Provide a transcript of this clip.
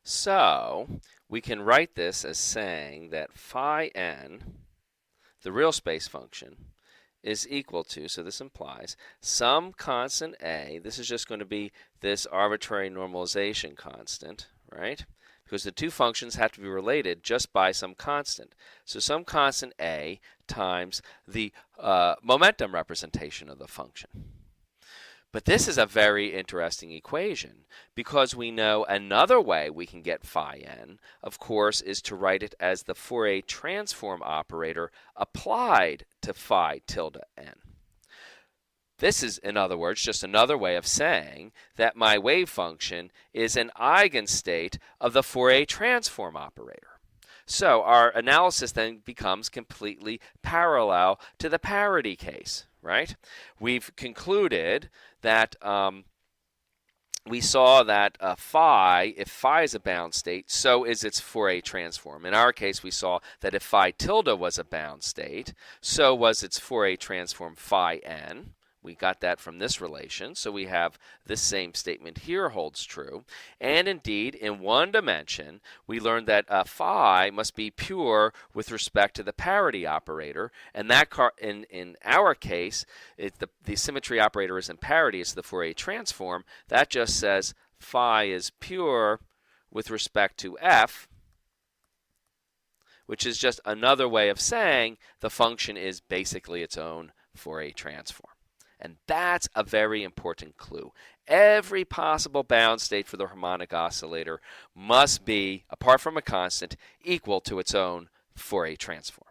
So we can write this as saying that phi n, the real space function, is equal to, so this implies some constant a, this is just going to be this arbitrary normalization constant, right? Because the two functions have to be related just by some constant. So some constant a times the momentum representation of the function. But this is a very interesting equation because we know another way we can get phi n, of course, is to write it as the Fourier transform operator applied to phi tilde n. This is, in other words, just another way of saying that my wave function is an eigenstate of the Fourier transform operator. So our analysis then becomes completely parallel to the parity case, right? We've concluded that we saw that phi, if phi is a bound state, so is its Fourier transform. In our case, we saw that if phi tilde was a bound state, so was its Fourier transform phi n. We got that from this relation, so we have this same statement here holds true. And indeed, in one dimension, we learned that phi must be pure with respect to the parity operator, and that in our case, the symmetry operator is in parity, it's the Fourier transform. That just says phi is pure with respect to f, which is just another way of saying the function is basically its own Fourier transform. And that's a very important clue. Every possible bound state for the harmonic oscillator must be, apart from a constant, equal to its own Fourier transform.